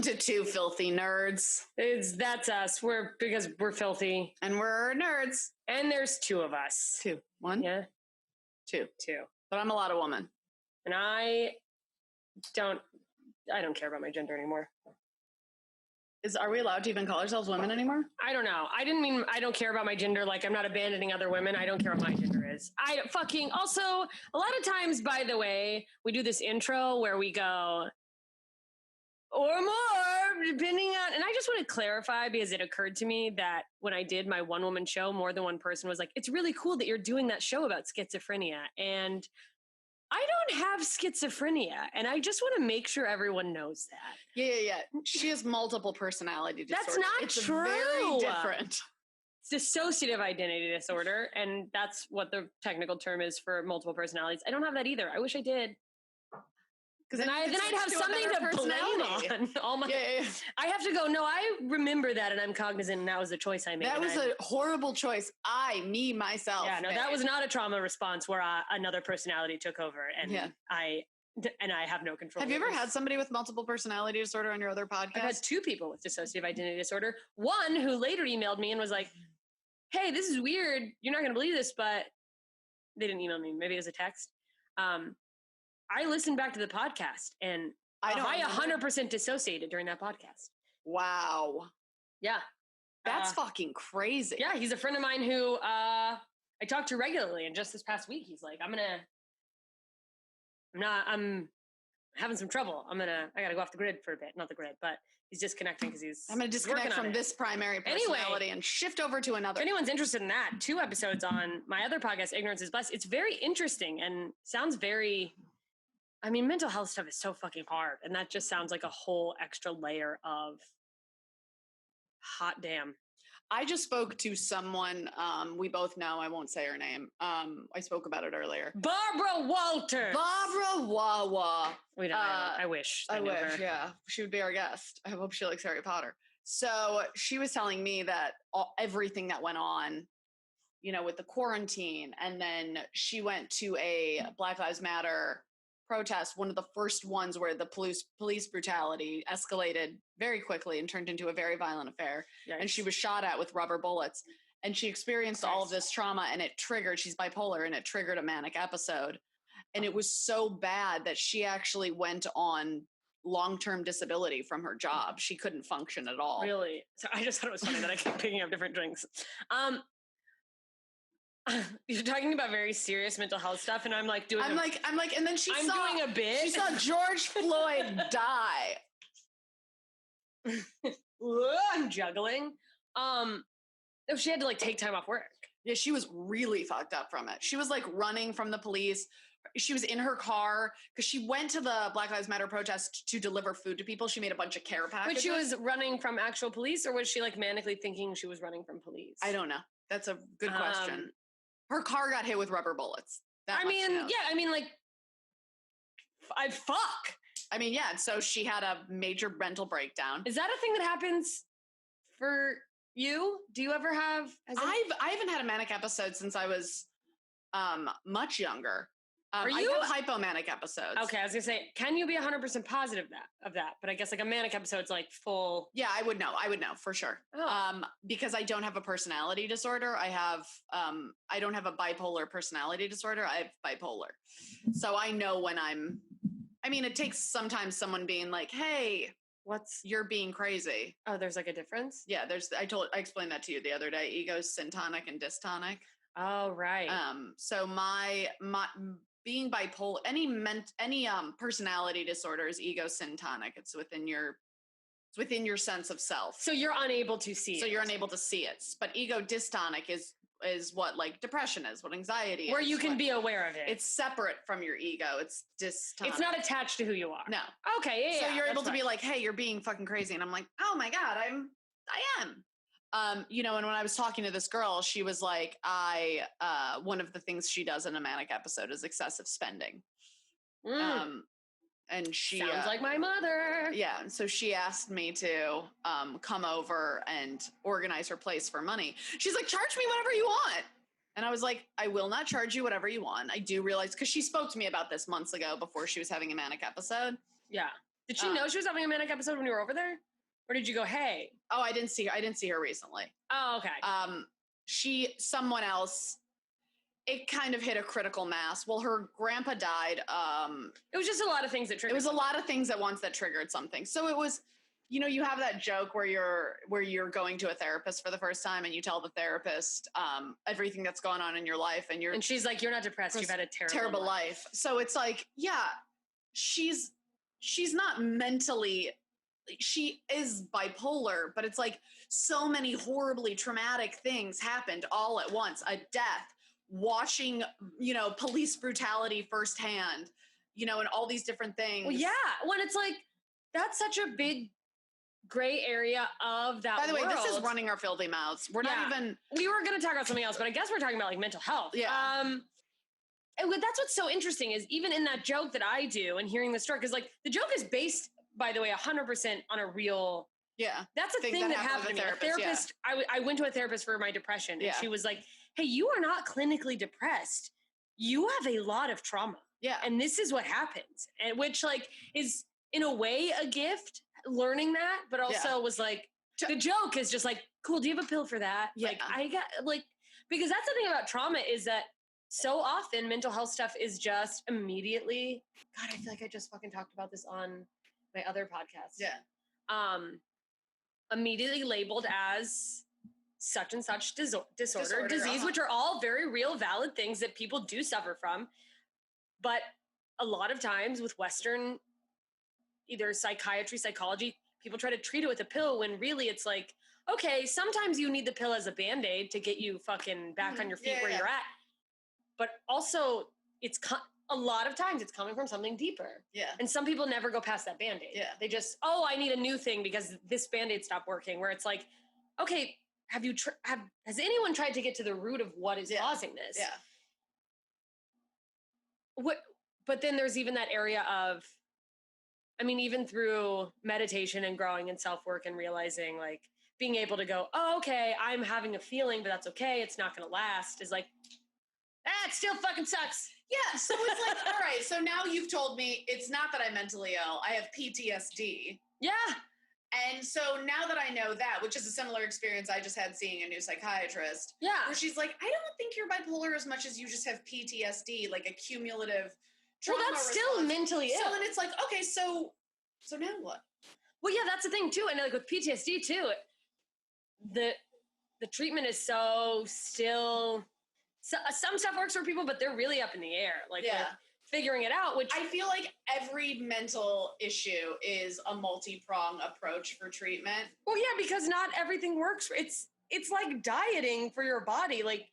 Welcome to Two Filthy Nerds. That's us. Because we're filthy. And we're nerds. And there's two of us. Two. One? Yeah. Two. Two. But I'm a lot of woman. And I don't care about my gender anymore. Are we allowed to even call ourselves women anymore? I don't know. I didn't mean I don't care about my gender. Like, I'm not abandoning other women. I don't care what my gender is. Also, a lot of times, by the way, we do this intro where we go, or more, depending on, and I just want to clarify because it occurred to me that when I did my one-woman show, more than one person was like, it's really cool that you're doing that show about schizophrenia. And I don't have schizophrenia, and I just want to make sure everyone knows that. Yeah. She has multiple personality disorder. That's not true. Very different. It's dissociative identity disorder, and that's what the technical term is for multiple personalities. I don't have that either. I wish I did. Because then I'd have something to blame on. Yeah. I have to go, no, I remember that, and I'm cognizant, and that was the choice I made. That was a horrible choice. Myself. Yeah, no, that was not a trauma response where another personality took over, and I have no control. Have you ever had somebody with multiple personality disorder on your other podcast? I've had two people with dissociative identity disorder. One who later emailed me and was like, hey, this is weird. You're not going to believe this, but they didn't email me. Maybe it was a text. I listened back to the podcast, and I 100% dissociated during that podcast. Wow. Yeah. That's fucking crazy. Yeah, he's a friend of mine who I talk to regularly, and just this past week, he's like, I'm having some trouble. I got to go off the grid for a bit. Not the grid, but he's disconnecting because I'm going to disconnect from this primary personality and shift over to another. If anyone's interested in that, 2 episodes on my other podcast, Ignorance is Bliss. It's very interesting and sounds very... I mean, mental health stuff is so fucking hard. And that just sounds like a whole extra layer of hot damn. I just spoke to someone we both know. I won't say her name. I spoke about it earlier. Barbara Walters. Barbara Wawa. I wish. I wish, her. Yeah. She would be our guest. I hope she likes Harry Potter. So she was telling me that everything that went on, with the quarantine. And then she went to a Black Lives Matter protest, one of the first ones where the police brutality escalated very quickly and turned into a very violent affair. Yikes. And she was shot at with rubber bullets, and she experienced all of this trauma, and she's bipolar, and it triggered a manic episode. And it was so bad that she actually went on long-term disability from her job. She couldn't function at all. Really? So I just thought it was funny that I kept picking up different drinks. You're talking about very serious mental health stuff, and I'm like, and then I'm doing a bit. She saw George Floyd die. I'm juggling. She had to take time off work. Yeah, she was really fucked up from it. She was running from the police. She was in her car because she went to the Black Lives Matter protest to deliver food to people. She made a bunch of care packages. But she was running from actual police, or was she manically thinking she was running from police? I don't know. That's a good question. Her car got hit with rubber bullets. Fuck. So she had a major mental breakdown. Is that a thing that happens for you? Do you ever have? I haven't had a manic episode since I was much younger. Are you? I have hypomanic episodes. Okay, I was gonna say, can you be 100% positive of that? But I guess a manic episode's full. Yeah, I would know for sure. Oh. Because I don't have a personality disorder. I don't have a bipolar personality disorder. I have bipolar. So I know when it takes sometimes someone being like, hey, you're being crazy. Oh, there's a difference? Yeah, I explained that to you the other day. Ego's syntonic and dystonic. Oh, right. So my being bipolar, any personality disorder is ego-syntonic. It's within your sense of self. So you're unable to see it. So you're unable to see it. But ego-dystonic is what depression is, what anxiety is. Where you can be aware of it. It's separate from your ego. It's dystonic. It's not attached to who you are. No. Okay, yeah. So you're able to be like, hey, you're being fucking crazy. And I'm like, oh my God, I am. And when I was talking to this girl, she was like, one of the things she does in a manic episode is excessive spending. And she sounds like my mother. Yeah. So she asked me to come over and organize her place for money. She's like, charge me whatever you want. And I was like, I will not charge you whatever you want. I do realize, because she spoke to me about this months ago before she was having a manic episode. Yeah. Did she know she was having a manic episode when you were over there? Or did you go, hey? Oh, I didn't see her recently. Oh, okay. Someone else, it kind of hit a critical mass. Well, her grandpa died. It was just a lot of things that triggered. It was a lot of things at once that triggered something. So it was, you have that joke where you're going to a therapist for the first time and you tell the therapist everything that's going on in your life, and she's like, you're not depressed. You've had a terrible life. So it's like, yeah, she's not mentally. She is bipolar, but it's like so many horribly traumatic things happened all at once. A death, watching, police brutality firsthand, and all these different things. Well, yeah. When it's like, that's such a big gray area of that. By the way, world. this is running our filthy mouths. We're not even. We were going to talk about something else, but I guess we're talking about like mental health. Yeah. And that's what's so interesting is even in that joke that I do and hearing the story, because like the joke is based, by the way, 100% on a real. Yeah. That's a thing that happened to me. A therapist. Yeah. I went to a therapist for my depression, and she was like, "Hey, you are not clinically depressed. You have a lot of trauma. Yeah, and this is what happens." And which like is in a way a gift, learning that, but also was like the joke is just like, cool. Do you have a pill for that? Yeah. Like I got like because that's the thing about trauma is that so often mental health stuff is just immediately. God, I feel like I just fucking talked about this on my other podcast. Yeah. Immediately labeled as such and such disorder, disease, which are all very real, valid things that people do suffer from. But a lot of times with Western, either psychiatry, psychology, people try to treat it with a pill when really it's like, okay, sometimes you need the pill as a Band-Aid to get you fucking back on your feet where you're at. But also a lot of times it's coming from something deeper. Yeah. And some people never go past that Band-Aid. Yeah. They just, I need a new thing because this Band-Aid stopped working, where it's like, okay, has anyone tried to get to the root of what is causing this? Yeah. But then there's even that area of, I mean, even through meditation and growing in self-work and realizing like being able to go, oh, okay, I'm having a feeling, but that's okay. It's not going to last, is like, it still fucking sucks. Yeah. So it's like, all right, so now you've told me it's not that I'm mentally ill. I have PTSD. Yeah. And so now that I know that, which is a similar experience I just had seeing a new psychiatrist. Yeah. Where she's like, I don't think you're bipolar as much as you just have PTSD, like a cumulative trauma that's response. Still mentally ill. So then it's like, okay, so now what? Well, yeah, that's the thing too. And like with PTSD too, the treatment is so still, some stuff works for people, but they're really up in the air. Like with figuring it out, which I feel like every mental issue is a multi-prong approach for treatment. Well, yeah, because not everything works. It's like dieting for your body. Like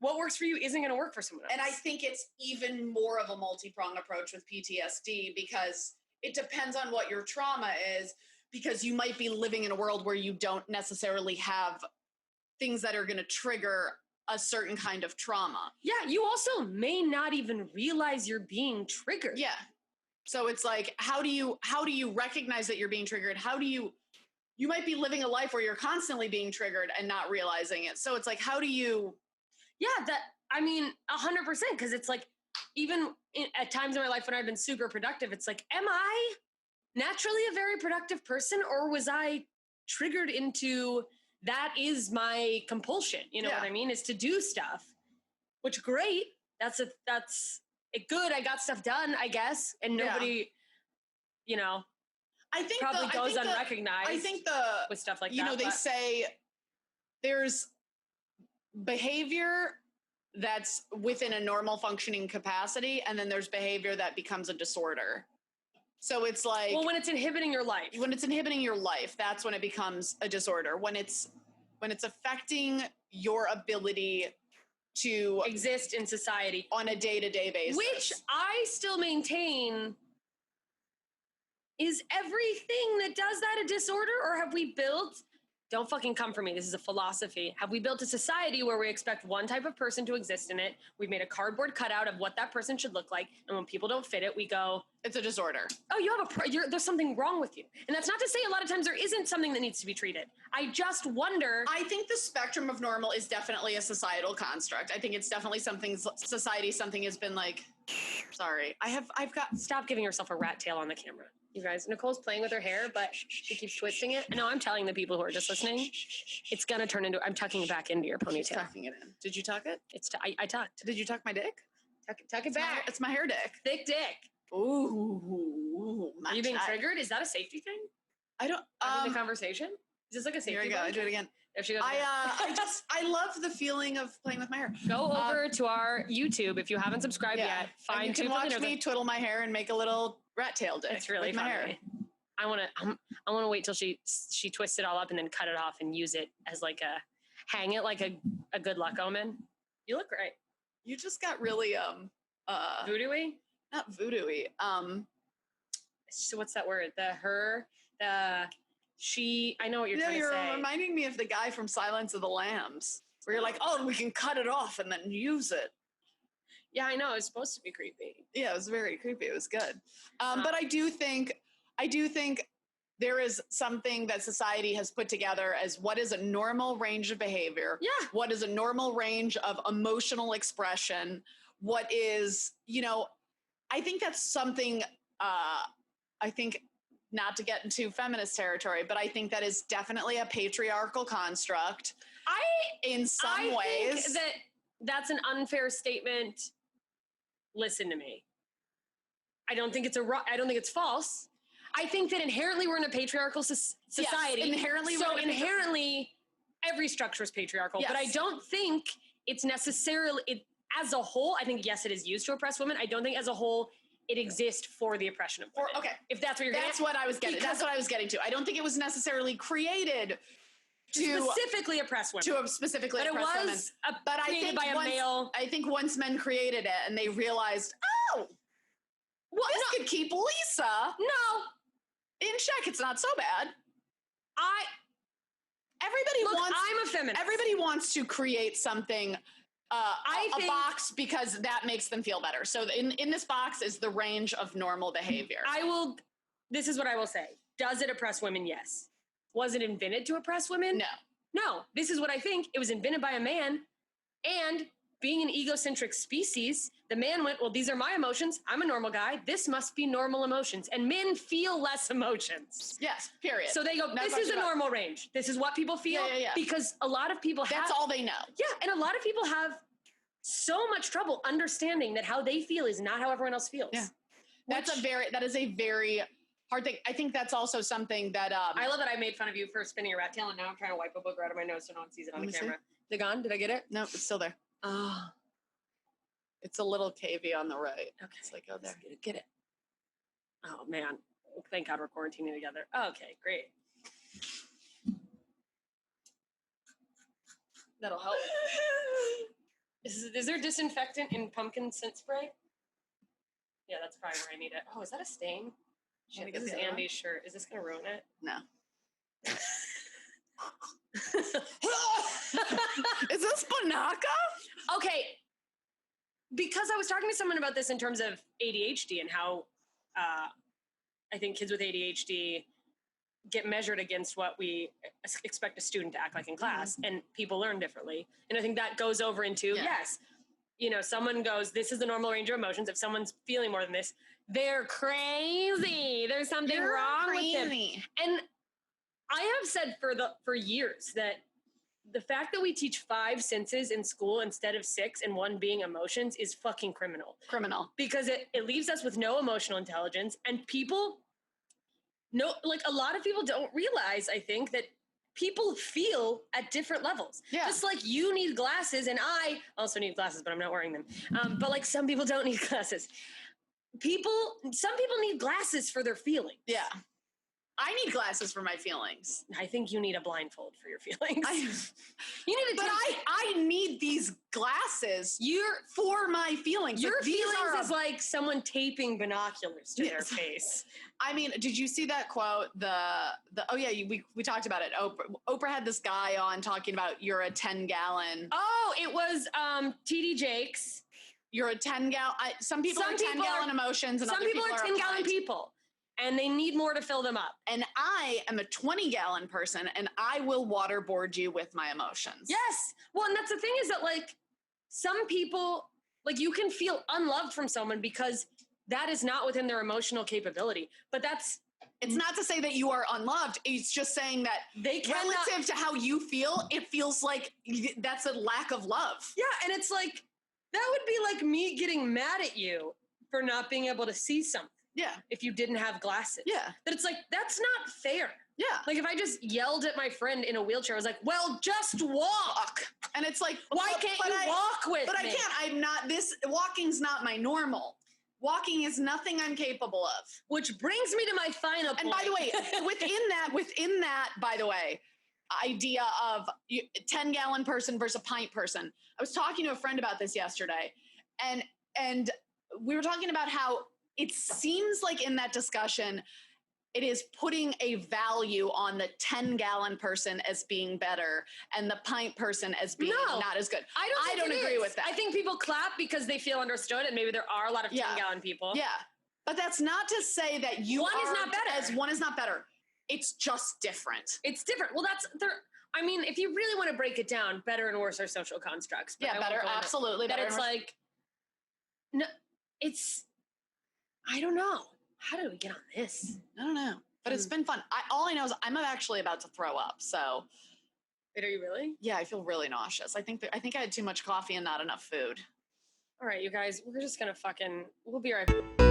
what works for you isn't going to work for someone else. And I think it's even more of a multi-prong approach with PTSD because it depends on what your trauma is, because you might be living in a world where you don't necessarily have things that are going to trigger a certain kind of trauma. Yeah, you also may not even realize you're being triggered. Yeah. So it's like, how do you recognize that you're being triggered? How do you might be living a life where you're constantly being triggered and not realizing it. So it's like, how do you? Yeah, 100%. Because it's like, even at times in my life when I've been super productive, it's like, am I naturally a very productive person, or was I triggered into that is my compulsion? You know what I mean? Is to do stuff, which great. That's good. I got stuff done, I guess. And nobody, I think probably goes unrecognized. I think with stuff like that. They say there's behavior that's within a normal functioning capacity, and then there's behavior that becomes a disorder. So it's like, well, when it's inhibiting your life. When it's inhibiting your life, that's when it becomes a disorder. When it's affecting your ability to exist in society on a day-to-day basis. Which I still maintain is everything that does that a disorder, or have we built, don't fucking come for me, this is a philosophy, have we built a society where we expect one type of person to exist in it? We've made a cardboard cutout of what that person should look like, and when people don't fit it, we go, it's a disorder. Oh, there's something wrong with you. And that's not to say a lot of times there isn't something that needs to be treated. I just wonder. I think the spectrum of normal is definitely a societal construct. I think it's definitely something has been like, sorry, I've got, stop giving yourself a rat tail on the camera. You guys, Nicole's playing with her hair, but she keeps twisting it. No, I'm telling the people who are just listening, it's going to turn into, I'm tucking it back into your ponytail. She's tucking it in. Did you tuck it? I tucked. Did you tuck my dick? Tuck it back. It's my hair dick. Thick dick. Ooh. Are you being triggered? Is that a safety thing? I don't, having the conversation? Is this like a safety thing? Here we go. I do it again. There she goes. I love the feeling of playing with my hair. Go over to our YouTube if you haven't subscribed yet. Find you can watch me twiddle my hair and make a little rat tail dick. It's really with my hair. I want to wait till she twists it all up and then cut it off and use it as like hang it like a good luck omen. You look great. You just got really voodoo-y? Not voodoo-y. So what's that word? She, I know what you're trying to say. You're reminding me of the guy from Silence of the Lambs, where you're like, oh, we can cut it off and then use it. Yeah, I know. It was supposed to be creepy. Yeah, it was very creepy. It was good. But I do think there is something that society has put together as what is a normal range of behavior. Yeah. What is a normal range of emotional expression. What is, I think that's something, I think, not to get into feminist territory, but I think that is definitely a patriarchal construct. In some ways. Think that's an unfair statement. Listen to me. I don't think it's false. I think that inherently we're in a patriarchal society. Yes, inherently every structure is patriarchal, yes. But I don't think it's necessarily, as a whole, I think, yes, it is used to oppress women. I don't think as a whole it exists for the oppression of women. Okay. If that's what you're getting at. That's what I was getting to. I don't think it was necessarily created to specifically oppress women. To specifically oppress women. But created by a male. I think once men created it and they realized, this could keep Lisa in check. It's not so bad. I'm a feminist. Everybody wants to create something, a box, because that makes them feel better. So in this box is the range of normal behavior. This is what I will say. Does it oppress women? Yes. Was it invented to oppress women? No. This is what I think. It was invented by a man, and being an egocentric species, the man went, well, these are my emotions. I'm a normal guy. This must be normal emotions. And men feel less emotions. Yes, period. So they go, this is a normal range. This is what people feel. Yeah. Because a lot of people That's all they know. Yeah, and a lot of people have so much trouble understanding that how they feel is not how everyone else feels. Yeah. That is a very hard thing. I think that's also something that I love that I made fun of you for spinning a rat tail, and now I'm trying to wipe a booger out of my nose so no one sees it on the camera. Is it gone? Did I get it? No, it's still there. Oh. It's a little cavey on the right. Okay. It's like, oh, there. Get it. Oh, man. Thank God we're quarantining together. Okay, great. That'll help. Is there disinfectant in pumpkin scent spray? Yeah, that's probably where I need it. Oh, is that a stain? Shit, this is Andy's shirt. Is this going to ruin it? No. Is this Banaka? Okay. Because I was talking to someone about this in terms of ADHD and how I think kids with ADHD get measured against what we expect a student to act like in class, and people learn differently. And I think that goes over into, yes, someone goes, this is the normal range of emotions. If someone's feeling more than this, they're crazy. There's something wrong with them. And I have said for years that the fact that we teach 5 senses in school instead of 6, and one being emotions, is fucking criminal. Because it leaves us with no emotional intelligence, and a lot of people don't realize, I think, that people feel at different levels. Yeah. Just like you need glasses, and I also need glasses, but I'm not wearing them. But some people don't need glasses. Some people need glasses for their feelings. Yeah. I need glasses for my feelings. I think you need a blindfold for your feelings. I need these glasses for my feelings. Your feelings is like someone taping binoculars to their face. I mean, did you see that quote? We talked about it. Oprah had this guy on talking about you're a 10-gallon. Oh, it was TD Jakes. You're a 10-gallon. Some people are 10-gallon emotions, and some people are 10-gallon people. And they need more to fill them up. And I am a 20-gallon person, and I will waterboard you with my emotions. Yes. Well, and that's the thing, is that some people, you can feel unloved from someone because that is not within their emotional capability. But that's It's not to say that you are unloved. It's just saying that relative to how you feel, it feels like that's a lack of love. Yeah, and it's like, that would be like me getting mad at you for not being able to see something. Yeah. If you didn't have glasses. Yeah. That it's like, that's not fair. Yeah. Like if I just yelled at my friend in a wheelchair, I was like, well, just walk. And it's like, why can't you walk with me? But I can't. Walking's not my normal. Walking is nothing I'm capable of. Which brings me to my final point. And by the way, within that, by the way, idea of 10-gallon person versus a pint person. I was talking to a friend about this yesterday, and we were talking about how it seems like in that discussion, it is putting a value on the 10-gallon person as being better and the pint person as being not as good. I don't agree with that. I think people clap because they feel understood, and maybe there are a lot of 10-gallon people. Yeah. But that's not to say that one is not better. One is not better. It's just different. It's different. Well, I mean, if you really want to break it down, better and worse are social constructs. Yeah, better, absolutely. But it's like, no, I don't know. How did we get on this? I don't know. But it's been fun. All I know is I'm actually about to throw up. So. Wait, are you really? Yeah, I feel really nauseous. I think I had too much coffee and not enough food. All right, you guys, we're just going to we'll be right back.